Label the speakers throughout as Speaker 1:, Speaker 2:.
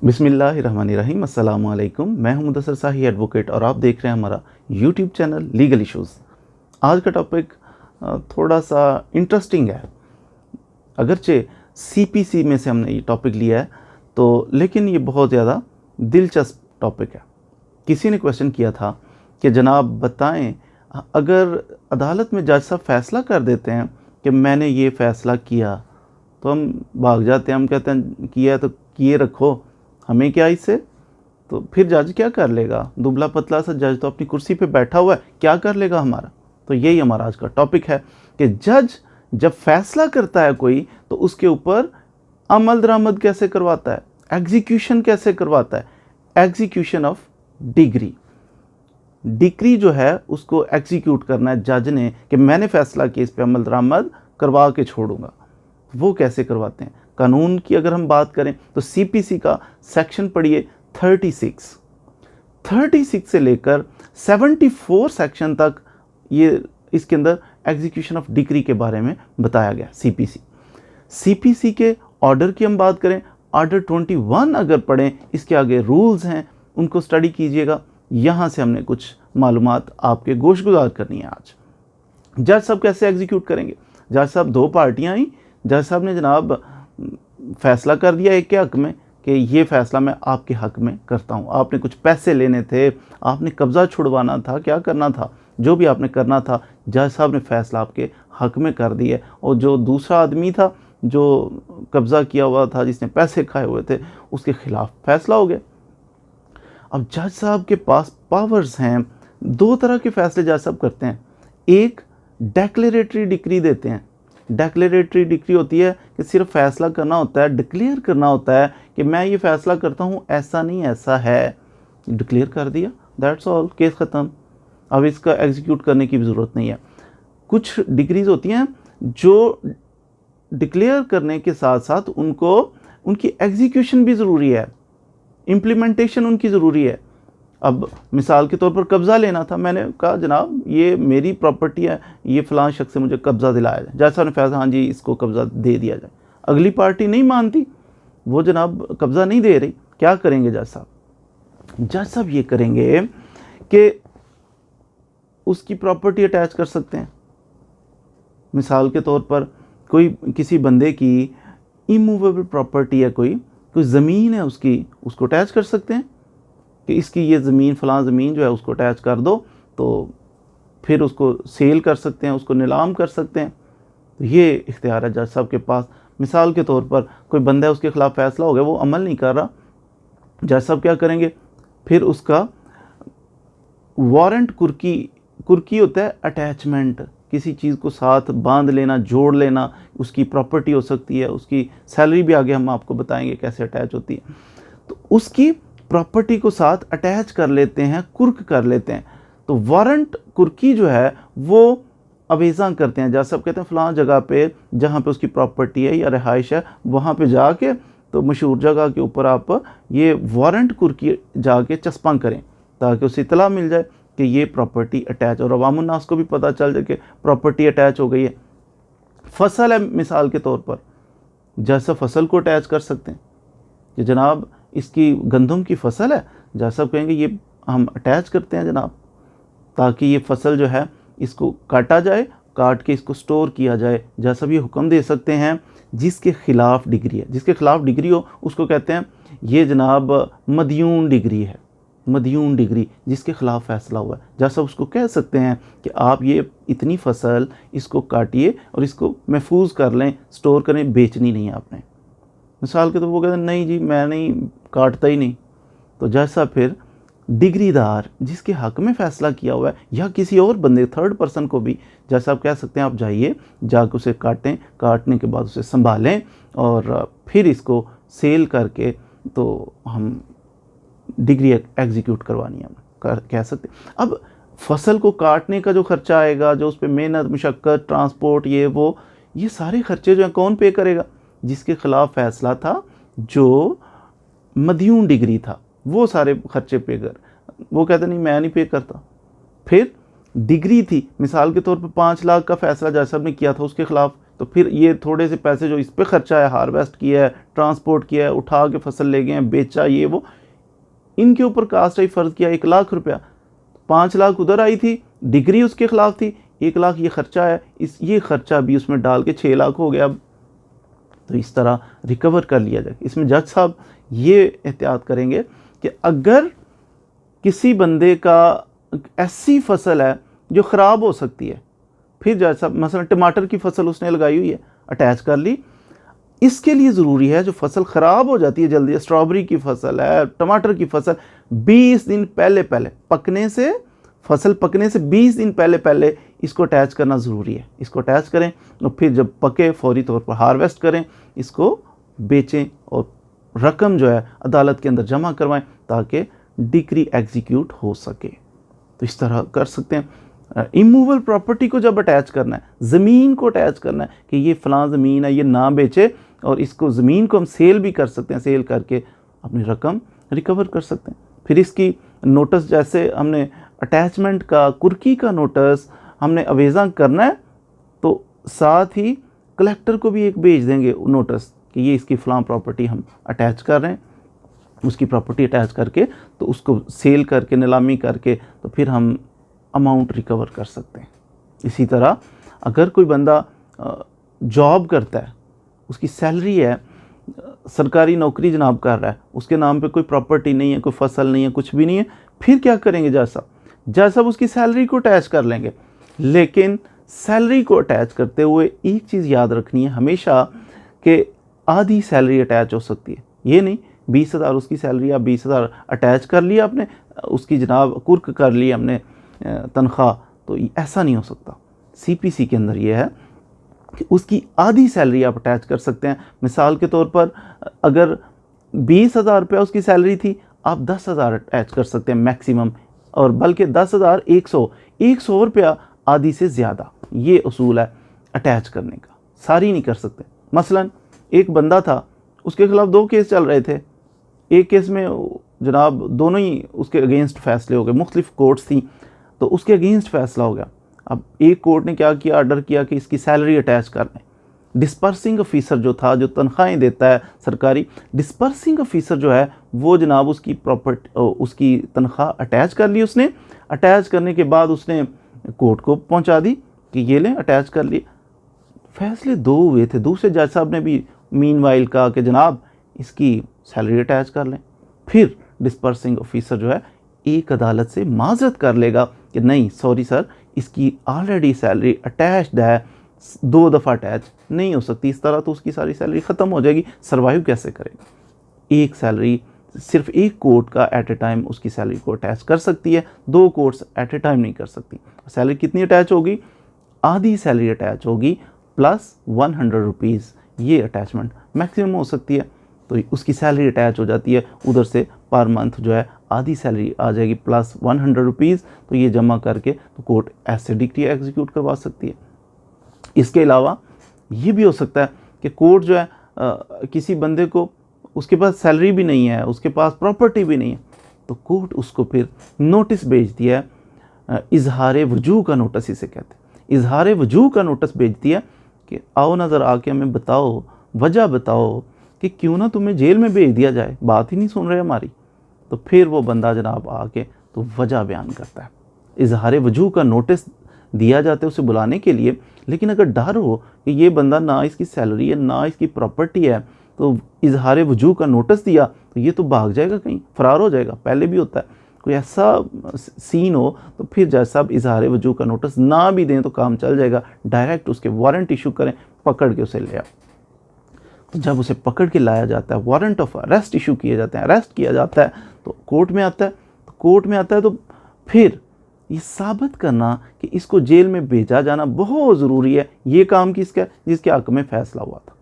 Speaker 1: बिस्मिल्लाहिर्रहमानिर्रहीम। अस्सलामु अलैकुम। मैं हूं मुदस्सिर शाही एडवोकेट और आप देख रहे हैं हमारा यूट्यूब चैनल लीगल इश्यूज़। आज का टॉपिक थोड़ा सा इंटरेस्टिंग है। अगरचे सीपीसी में से हमने ये टॉपिक लिया है तो लेकिन ये बहुत ज़्यादा दिलचस्प टॉपिक है। किसी ने क्वेश्चन किया था कि जनाब बताएं, अगर अदालत में जज साहब फैसला कर देते हैं कि मैंने ये फ़ैसला किया तो हम भाग जाते हैं, हम कहते हैं किया तो किए रखो, हमें क्या इससे। तो फिर जज क्या कर लेगा? दुबला पतला सा जज तो अपनी कुर्सी पे बैठा हुआ है, क्या कर लेगा हमारा। तो यही हमारा आज का टॉपिक है कि जज जब फैसला करता है कोई तो उसके ऊपर अमल दरामद कैसे करवाता है, एग्जीक्यूशन कैसे करवाता है। एग्जीक्यूशन ऑफ डिक्री जो है उसको एग्जीक्यूट करना है जज ने कि मैंने फैसला किया, इस पे अमल दरामद करवा के छोड़ूंगा। वो कैसे करवाते हैं? कानून की अगर हम बात करें तो सीपीसी का सेक्शन पढ़िए 36 से लेकर 74 सेक्शन तक ये इसके अंदर एग्जीक्यूशन ऑफ डिक्री के बारे में बताया गया। सीपीसी के ऑर्डर की हम बात करें, ऑर्डर 21 अगर पढ़ें, इसके आगे रूल्स हैं, उनको स्टडी कीजिएगा। यहाँ से हमने कुछ मालूमात आपके गोशगुजार करनी है। आज जज साहब कैसे एग्जीक्यूट करेंगे? जज साहब दो पार्टियाँ आई, जज साहब ने जनाब फैसला कर दिया एक के हक़ में कि ये फ़ैसला मैं आपके हक़ में करता हूँ। आपने कुछ पैसे लेने थे, आपने कब्ज़ा छुड़वाना था, क्या करना था, जो भी आपने करना था, जज साहब ने फ़ैसला आपके हक़ में कर दिया। और जो दूसरा आदमी था जो कब्ज़ा किया हुआ था, जिसने पैसे खाए हुए थे, उसके ख़िलाफ़ फ़ैसला हो गया। अब जज साहब के पास पावर्स हैं। दो तरह के फ़ैसले जज साहब करते हैं। एक डेक्लेरेटरी डिक्री देते हैं। डेक्लेरेटरी डिक्री होती है कि सिर्फ फैसला करना होता है, डिक्लेयर करना होता है कि मैं ये फ़ैसला करता हूँ, ऐसा नहीं ऐसा है। डिक्लेयर कर दिया, दैट्स ऑल, केस ख़त्म। अब इसका एग्जीक्यूट करने की भी ज़रूरत नहीं है। कुछ डिक्रीज़ होती हैं जो डिक्लेयर करने के साथ साथ उनकी एग्जीक्यूशन भी ज़रूरी है, इम्प्लीमेंटेशन उनकी ज़रूरी है। अब मिसाल के तौर पर कब्ज़ा लेना था, मैंने कहा जनाब ये मेरी प्रॉपर्टी है, ये फ़लाँ शख्स से मुझे कब्ज़ा दिलाया जाए। जज साहब ने फैसला, हाँ जी इसको कब्ज़ा दे दिया जाए। अगली पार्टी नहीं मानती, वो जनाब कब्ज़ा नहीं दे रही, क्या करेंगे जज साहब? जज साहब ये करेंगे कि उसकी प्रॉपर्टी अटैच कर सकते हैं। मिसाल के तौर पर कोई किसी बंदे की इमूवेबल प्रॉपर्टी है, कोई ज़मीन है उसको अटैच कर सकते हैं कि इसकी ये ज़मीन फ़लाँ ज़मीन जो है उसको अटैच कर दो, तो फिर उसको सेल कर सकते हैं, उसको नीलाम कर सकते हैं। तो ये इख्तियार है जज साहब के पास। मिसाल के तौर पर कोई बंदा है, उसके ख़िलाफ़ फ़ैसला हो गया, वो अमल नहीं कर रहा, जज साहब क्या करेंगे? फिर उसका वारंट कुर्की होता है अटैचमेंट, किसी चीज़ को साथ बांध लेना, जोड़ लेना, उसकी प्रॉपर्टी हो सकती है, उसकी सैलरी भी आगे हम आपको बताएंगे कैसे अटैच होती है। तो उसकी प्रॉपर्टी को साथ अटैच कर लेते हैं, कुर्क कर लेते हैं। तो वारंट कुर्की जो है वो अवेज़ा करते हैं। जज साहब कहते हैं फ़लाँ जगह पे जहाँ पे उसकी प्रॉपर्टी है या रिहाइश है, वहाँ पे जाके तो मशहूर जगह के ऊपर आप ये वारंट कुर्की जाके चस्पा करें ताकि उसे इतला मिल जाए कि ये प्रॉपर्टी अटैच, और अवामुन नास को भी पता चल जाए कि प्रॉपर्टी अटैच हो गई है। फसल है मिसाल के तौर पर, जज साहब फसल को अटैच कर सकते हैं कि जनाब इसकी गंदम की फसल है, जज साहब कहेंगे ये हम अटैच करते हैं जनाब, ताकि ये फसल जो है इसको काटा जाए, काट के इसको स्टोर किया जाए। जज साहब ये हुक्म दे सकते हैं जिसके ख़िलाफ़ डिग्री है। जिसके ख़िलाफ़ डिग्री हो उसको कहते हैं ये जनाब मदयून डिग्री है। मदयून डिग्री जिसके ख़िलाफ़ फ़ैसला हुआ है, जज साहब उसको कह सकते हैं कि आप ये इतनी फसल इसको काटिए और इसको महफूज कर लें, स्टोर करें, बेचनी नहीं है आपने। मिसाल के तो वो कहते हैं नहीं जी मैं नहीं काटता ही नहीं। तो जज साहब फिर डिग्रीदार जिसके हक़ में फ़ैसला किया हुआ है या किसी और बंदे थर्ड पर्सन को भी जज साहब कह सकते हैं आप जाइए, जाकर उसे काटें, काटने के बाद उसे संभालें और फिर इसको सेल करके तो हम डिग्री एग्जीक्यूट करवानी है कह सकते। अब फसल को काटने का जो ख़र्चा आएगा, जो उस पर मेहनत मशक्क़त ट्रांसपोर्ट ये सारे ख़र्चे जो हैं कौन पे करेगा? जिसके ख़िलाफ़ फ़ैसला था, जो मदयून डिग्री था, वो सारे ख़र्चे पे कर। वो कहते नहीं मैं नहीं पे करता। फिर डिग्री थी, मिसाल के तौर पर 5 लाख का फ़ैसला जज साहब ने किया था, उसके ख़िलाफ़ तो फिर ये थोड़े से पैसे जो इस पे खर्चा है, हार्वेस्ट किया है, ट्रांसपोर्ट किया है, उठा के फसल ले गए हैं, बेचा, ये वो, इनके ऊपर कास्ट आई फ़र्ज किया 1 लाख रुपया, 5 लाख उधर आई थी, डिग्री उसके खिलाफ थी, 1 लाख ये खर्चा है, ये खर्चा भी उसमें डाल के 6 लाख हो गया अब। तो इस तरह रिकवर कर लिया जाए। इसमें जज साहब ये एहतियात करेंगे कि अगर किसी बंदे का ऐसी फसल है जो ख़राब हो सकती है, फिर जज साहब मसलन टमाटर की फसल उसने लगाई हुई है, अटैच कर ली, इसके लिए ज़रूरी है जो फसल ख़राब हो जाती है जल्दी, स्ट्रॉबेरी की फसल है, टमाटर की फसल, 20 दिन पहले पकने से, फसल पकने से 20 दिन पहले इसको अटैच करना ज़रूरी है। इसको अटैच करें और फिर जब पके फौरी तौर पर हार्वेस्ट करें, इसको बेचें और रकम जो है अदालत के अंदर जमा करवाएं ताकि डिक्री एग्जीक्यूट हो सके। तो इस तरह कर सकते हैं। इमूवेबल प्रॉपर्टी को जब अटैच करना है, ज़मीन को अटैच करना है कि ये फ़लाँ ज़मीन है, ये ना बेचे, और इसको ज़मीन को हम सेल भी कर सकते हैं, सेल करके अपनी रकम रिकवर कर सकते हैं। फिर इसकी नोटिस, जैसे हमने अटैचमेंट का, कुर्की का नोटिस हमने अवेज़ा करना है, तो साथ ही कलेक्टर को भी एक भेज देंगे नोटिस कि ये इसकी फ़लाँ प्रॉपर्टी हम अटैच कर रहे हैं। उसकी प्रॉपर्टी अटैच करके तो उसको सेल करके, नीलामी करके, तो फिर हम अमाउंट रिकवर कर सकते हैं। इसी तरह अगर कोई बंदा जॉब करता है, उसकी सैलरी है, सरकारी नौकरी जनाब कर रहा है, उसके नाम पे कोई प्रॉपर्टी नहीं है, कोई फसल नहीं है, कुछ भी नहीं है, फिर क्या करेंगे जज साहब उसकी सैलरी को अटैच कर लेंगे। लेकिन सैलरी को अटैच करते हुए एक चीज़ याद रखनी है हमेशा कि आधी सैलरी अटैच हो सकती है। ये नहीं 20,000 उसकी सैलरी, या 20,000 अटैच कर लिया आपने, उसकी जनाब कुर्क कर ली हमने तनख्वाह, तो ऐसा नहीं हो सकता। CPC के अंदर ये है कि उसकी आधी सैलरी आप अटैच कर सकते हैं। मिसाल के तौर पर अगर 20,000 रुपया उसकी सैलरी थी, आप 10,000 अटैच कर सकते हैं मैक्सिमम, और बल्कि 10,000 100 रुपया आधी से ज़्यादा, ये उसूल है अटैच करने का। सारी नहीं कर सकते। मसलन एक बंदा था, उसके खिलाफ 2 केस चल रहे थे, एक केस में जनाब दोनों ही उसके अगेंस्ट फैसले हो गए, मुख्तलिफ कोर्ट्स थी, तो उसके अगेंस्ट फैसला हो गया। अब एक कोर्ट ने क्या किया, ऑर्डर किया कि इसकी सैलरी अटैच कर लें। डिस्पर्सिंग ऑफिसर जो था, जो तनख्वाहें देता है सरकारी, डिस्पर्सिंग ऑफिसर जो है वो जनाब उसकी प्रॉपर्टी, उसकी तनख्वाह अटैच कर ली उसने। अटैच करने के बाद उसने कोर्ट को पहुंचा दी कि ये लें, अटैच कर लिए। फैसले 2 हुए थे। दूसरे जज साहब ने भी मीनवाइल कहा कि जनाब इसकी सैलरी अटैच कर लें। फिर डिस्पर्सिंग ऑफिसर जो है एक अदालत से माजरत कर लेगा कि नहीं सॉरी सर, इसकी ऑलरेडी सैलरी अटैच्ड है, 2 दफ़ा अटैच नहीं हो सकती, इस तरह तो उसकी सारी सैलरी ख़त्म हो जाएगी, सर्वाइव कैसे करेगा। एक सैलरी सिर्फ एक कोर्ट का एट ए टाइम उसकी सैलरी को अटैच कर सकती है, 2 कोर्ट्स एट ए टाइम नहीं कर सकती। सैलरी कितनी अटैच होगी, आधी सैलरी अटैच होगी प्लस 100 रुपीज़, ये अटैचमेंट मैक्सिमम हो सकती है। तो उसकी सैलरी अटैच हो जाती है, उधर से पर मंथ जो है आधी सैलरी आ जाएगी प्लस 100 रुपीज़, तो ये जमा करके तो कोर्ट ऐसे डिक्री एग्जीक्यूट करवा सकती है। इसके अलावा ये भी हो सकता है कि कोर्ट जो है किसी बंदे को, उसके पास सैलरी भी नहीं है, उसके पास प्रॉपर्टी भी नहीं है, तो कोर्ट उसको फिर नोटिस भेजती है, इजहार वजूह का नोटिस इसे कहते हैं। इजहार वजूह का नोटिस भेजती है कि आओ नज़र आके हमें बताओ, वजह बताओ कि क्यों ना तुम्हें जेल में भेज दिया जाए, बात ही नहीं सुन रहे हमारी। तो फिर वो बंदा जनाब आके तो वजह बयान करता है। इजहार वजूह का नोटिस दिया जाता है उसे बुलाने के लिए, लेकिन अगर डर हो कि ये बंदा ना इसकी सैलरी है ना इसकी प्रॉपर्टी है, तो इजहार वजूह का नोटिस दिया तो ये तो भाग जाएगा, कहीं फरार हो जाएगा। पहले भी होता है, कोई ऐसा सीन हो तो फिर जज साहब इजहार वजूह का नोटिस ना भी दें तो काम चल जाएगा, डायरेक्ट उसके वारंट इशू करें, पकड़ के उसे ले आओ। तो जब उसे पकड़ के लाया जाता है, वारंट ऑफ अरेस्ट इशू किए जाते हैं, अरेस्ट किया जाता है, तो कोर्ट में आता है। तो कोर्ट में आता है तो फिर ये साबित करना कि इसको जेल में भेजा जाना बहुत ज़रूरी है। ये काम किसका है, जिसके हक़ में फ़ैसला हुआ था,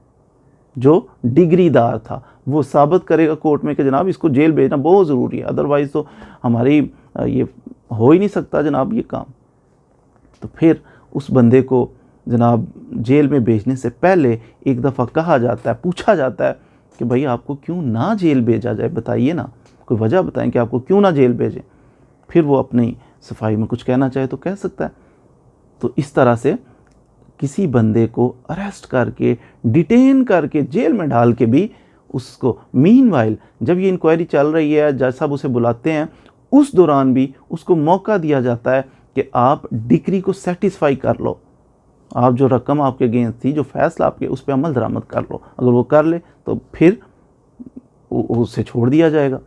Speaker 1: जो डिग्रीदार था, वो साबित करेगा कोर्ट में कि जनाब इसको जेल भेजना बहुत ज़रूरी है, अदरवाइज़ तो हमारी ये हो ही नहीं सकता जनाब ये काम। तो फिर उस बंदे को जनाब जेल में भेजने से पहले एक दफ़ा कहा जाता है, पूछा जाता है कि भाई आपको क्यों ना जेल भेजा जाए, बताइए ना, कोई वजह बताएं कि आपको क्यों ना जेल भेजें। फिर वो अपनी सफाई में कुछ कहना चाहे तो कह सकता है। तो इस तरह से किसी बंदे को अरेस्ट करके डिटेन करके जेल में डाल के भी उसको मीनवाइल जब ये इंक्वायरी चल रही है, जज साहब उसे बुलाते हैं, उस दौरान भी उसको मौका दिया जाता है कि आप डिक्री को सेटिस्फाई कर लो, आप जो रकम आपके अगेंस्ट थी, जो फैसला आपके, उस पर अमल दरामद कर लो। अगर वो कर ले तो फिर उसे छोड़ दिया जाएगा।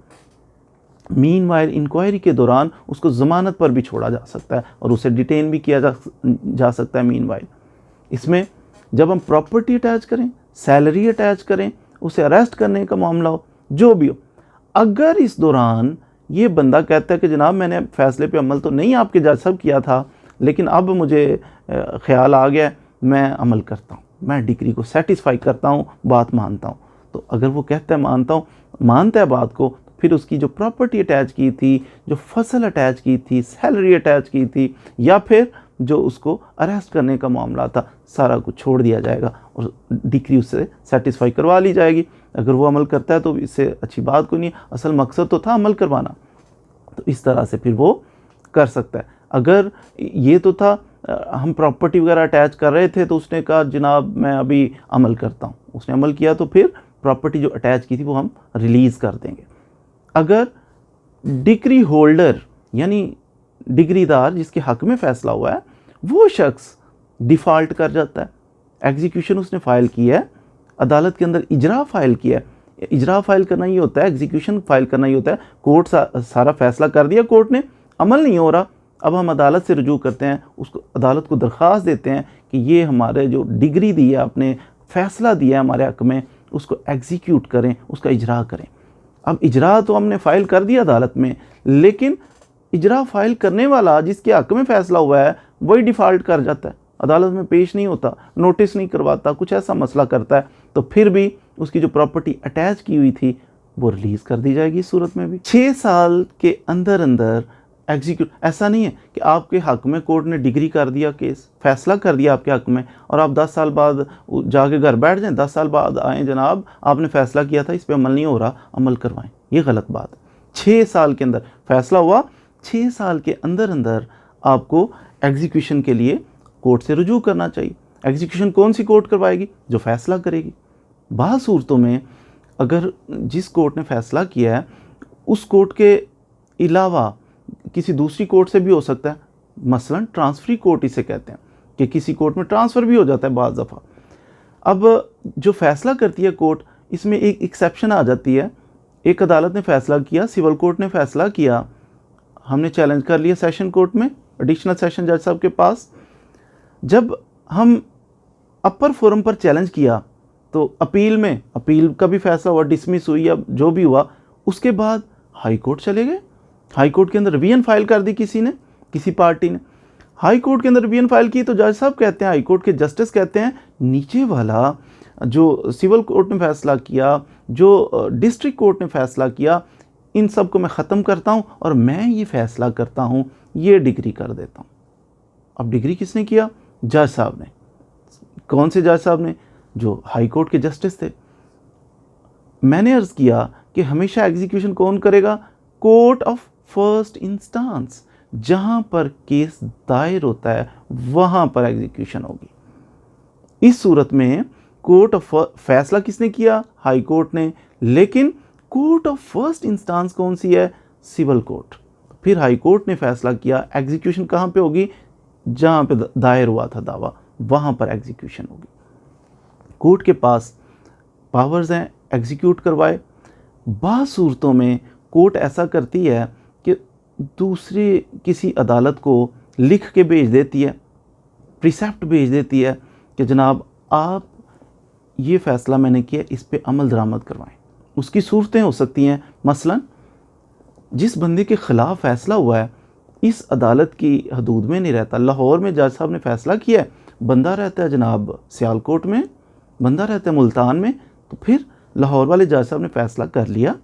Speaker 1: मीनवाइल इंक्वायरी के दौरान उसको ज़मानत पर भी छोड़ा जा सकता है और उसे डिटेन भी किया जा सकता है मीनवाइल। इसमें जब हम प्रॉपर्टी अटैच करें, सैलरी अटैच करें, उसे अरेस्ट करने का मामला हो, जो भी हो, अगर इस दौरान ये बंदा कहता है कि जनाब मैंने फ़ैसले पे अमल तो नहीं आपके जज साहब किया था, लेकिन अब मुझे ख्याल आ गया, मैं अमल करता हूँ, मैं डिक्री को सेटिस्फाई करता हूँ, बात मानता हूँ, तो अगर वो कहता है मानता है बात को, फिर उसकी जो प्रॉपर्टी अटैच की थी, जो फसल अटैच की थी, सैलरी अटैच की थी, या फिर जो उसको अरेस्ट करने का मामला था, सारा कुछ छोड़ दिया जाएगा और डिक्री उससे सेटिस्फाई करवा ली जाएगी। अगर वो अमल करता है तो इससे अच्छी बात कोई नहीं, असल मकसद तो था अमल करवाना, तो इस तरह से फिर वो कर सकता है। अगर ये तो था हम प्रॉपर्टी वगैरह अटैच कर रहे थे तो उसने कहा जनाब मैं अभी अमल करता हूँ, उसने अमल किया तो फिर प्रॉपर्टी जो अटैच की थी वो हम रिलीज़ कर देंगे। अगर डिक्री होल्डर यानी डिग्रीदार जिसके हक में फ़ैसला हुआ है वो शख्स डिफ़ॉल्ट कर जाता है, एग्जीक्यूशन उसने फ़ाइल किया है, अदालत के अंदर इजरा फ़ाइल किया है। इजरा फ़ाइल करना ये होता है, एग्जीक्यूशन फ़ाइल करना ये होता है, कोर्ट सारा फ़ैसला कर दिया, कोर्ट ने, अमल नहीं हो रहा, अब हम अदालत से रुजू करते हैं, उसको अदालत को दरख्वास्त देते हैं कि ये हमारे जो डिग्री दी है, आपने फ़ैसला दिया है हमारे हक में, उसको एग्जीक्यूट करें, उसका इजरा करें। अब इजरा तो हमने फ़ाइल कर दिया अदालत में, लेकिन इजरा फ़ाइल करने वाला जिसके हक में फ़ैसला हुआ है वही डिफ़ॉल्ट कर जाता है, अदालत में पेश नहीं होता, नोटिस नहीं करवाता, कुछ ऐसा मसला करता है, तो फिर भी उसकी जो प्रॉपर्टी अटैच की हुई थी वो रिलीज़ कर दी जाएगी। इस सूरत में भी 6 साल के अंदर अंदर एग्जीक्यूट, ऐसा नहीं है कि आपके हक में कोर्ट ने डिग्री कर दिया, केस फैसला कर दिया आपके हक में, और आप 10 साल बाद जाके घर बैठ जाएं, 10 साल बाद आएँ जनाब आपने फ़ैसला किया था, इस पर अमल नहीं हो रहा, अमल करवाएं। ये गलत बात है। 6 साल के अंदर फ़ैसला हुआ, 6 साल के अंदर अंदर आपको एग्जीक्यूशन के लिए कोर्ट से रुजू करना चाहिए। एग्जीक्यूशन कौन सी कोर्ट करवाएगी? जो फ़ैसला करेगी। बाज़ सूरतों में अगर जिस कोर्ट ने फ़ैसला किया है उस कोर्ट के अलावा किसी दूसरी कोर्ट से भी हो सकता है, मसलन ट्रांसफरी कोर्ट इसे कहते हैं कि किसी कोर्ट में ट्रांसफ़र भी हो जाता है बाज़ दफ़ा। अब जो फ़ैसला करती है कोर्ट, इसमें एक एक्सेप्शन आ जाती है। एक अदालत ने फ़ैसला किया, सिविल कोर्ट ने फ़ैसला किया, हमने चैलेंज कर लिया सेशन कोर्ट में, एडिशनल सेशन जज साहब के पास। जब हम अपर फोरम पर चैलेंज किया तो अपील का भी फ़ैसला हुआ, डिसमिस हुई या जो भी हुआ, उसके बाद हाई कोर्ट चले गए। हाई कोर्ट के अंदर रिवीजन फाइल कर दी किसी पार्टी ने, हाई कोर्ट के अंदर रिवीजन फाइल की, तो जज साहब कहते हैं, हाई कोर्ट के जस्टिस कहते हैं, नीचे वाला जो सिविल कोर्ट ने फ़ैसला किया, जो डिस्ट्रिक्ट कोर्ट ने फ़ैसला किया, इन सब को मैं ख़त्म करता हूँ और मैं ये फ़ैसला करता हूँ, ये डिग्री कर देता हूँ। अब डिग्री किसने किया? जज साहब ने। कौन से जज साहब ने? जो हाई कोर्ट के जस्टिस थे। मैंने अर्ज़ किया कि हमेशा एग्जीक्यूशन कौन करेगा? कोर्ट ऑफ फर्स्ट इंस्टेंस, जहाँ पर केस दायर होता है वहाँ पर एग्जीक्यूशन होगी। इस सूरत में कोर्ट ऑफ फैसला किसने किया? हाई कोर्ट ने। लेकिन कोर्ट ऑफ फर्स्ट इंस्टेंस कौन सी है? Civil court. फिर हाई कोर्ट ने फैसला किया, एग्जीक्यूशन कहाँ पे होगी? जहाँ पे दायर हुआ था दावा, वहाँ पर एग्जीक्यूशन होगी। कोर्ट के पास पावर्स हैं एग्जीक्यूट करवाए। बाज़ सूरतों में कोर्ट ऐसा करती है कि दूसरी किसी अदालत को लिख के भेज देती है, प्रिसेप्ट भेज देती है कि जनाब आप ये फ़ैसला मैंने किया, इस पे अमल दरामद करवाएं। उसकी सूरतें हो सकती हैं, मसलन जिस बंदे के ख़िलाफ़ फ़ैसला हुआ है इस अदालत की हदूद में नहीं रहता, लाहौर में जज साहब ने फ़ैसला किया है, बंदा रहता है जनाब सियालकोट में, बंदा रहता है मुल्तान में, तो फिर लाहौर वाले जज साहब ने फ़ैसला कर लिया,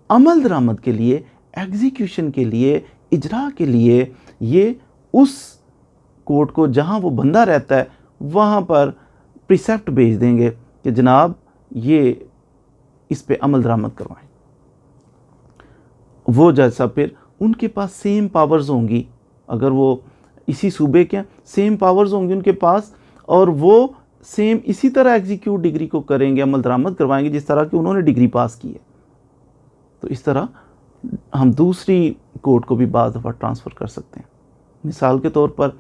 Speaker 1: अमल दरामद के लिए, एग्जीक्यूशन के लिए, इजरा के लिए ये उस कोर्ट को जहाँ वो बंदा रहता है वहाँ पर प्रिसेप्ट भेज देंगे कि जनाब ये इस पे अमल दरामद करवाएं। वो जज साहब फिर उनके पास सेम पावर्स होंगी, अगर वो इसी सूबे के सेम पावर्स होंगी उनके पास, और वो सेम इसी तरह एग्जीक्यूट डिग्री को करेंगे, अमल दरामद करवाएंगे जिस तरह की उन्होंने डिग्री पास की है। तो इस तरह हम दूसरी कोर्ट को भी बाद दफ़ा ट्रांसफ़र कर सकते हैं। मिसाल के तौर पर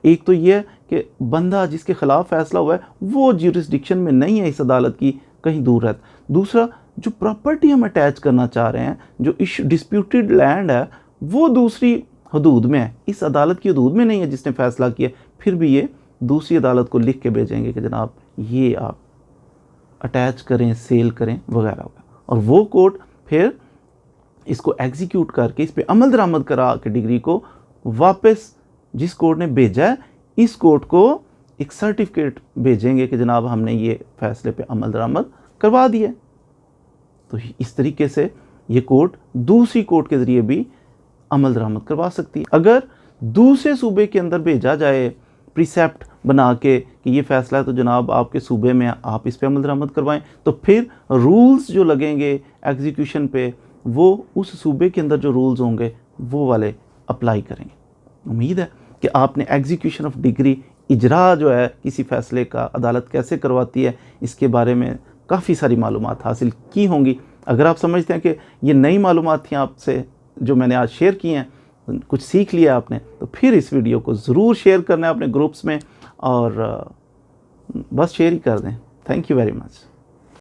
Speaker 1: एक तो ये है कि बंदा जिसके ख़िलाफ़ फ़ैसला हुआ है वो ज्यूरिसडिक्शन में नहीं है इस अदालत की, कहीं दूर है। दूसरा, जो प्रॉपर्टी हम अटैच करना चाह रहे हैं, जो डिस्प्यूटेड लैंड है, वो दूसरी हदूद में है, इस अदालत की हदूद में नहीं है जिसने फ़ैसला किया, फिर भी ये दूसरी अदालत को लिख के भेजेंगे कि जनाब ये आप अटैच करें, सेल करें वगैरह वगैरह, और वो कोर्ट फिर इसको एग्जीक्यूट करके इस पे अमल दरामद करा के डिग्री को वापस जिस कोर्ट ने भेजा है, इस कोर्ट को एक सर्टिफिकेट भेजेंगे कि जनाब हमने ये फ़ैसले पे अमल दरामद करवा दिया। तो इस तरीके से ये कोर्ट दूसरी कोर्ट के ज़रिए भी अमल दरामद करवा सकती है। अगर दूसरे सूबे के अंदर भेजा जाए प्रीसेप्ट बना के कि ये फ़ैसला है तो जनाब आपके सूबे में आप इस पे अमल दरामद करवाएं, तो फिर रूल्स जो लगेंगे एग्जीक्यूशन पे वो उस सूबे के अंदर जो रूल्स होंगे वो वाले अप्लाई करेंगे। उम्मीद है कि आपने एग्जीक्यूशन ऑफ डिग्री, इजरा जो है किसी फ़ैसले का अदालत कैसे करवाती है, इसके बारे में काफ़ी सारी मालूमात हासिल की होंगी। अगर आप समझते हैं कि ये नई मालूमात थी आपसे जो मैंने आज शेयर की हैं, कुछ सीख लिया आपने, तो फिर इस वीडियो को ज़रूर शेयर करना है अपने ग्रुप्स में, और बस शेयर ही कर दें। Thank you very much.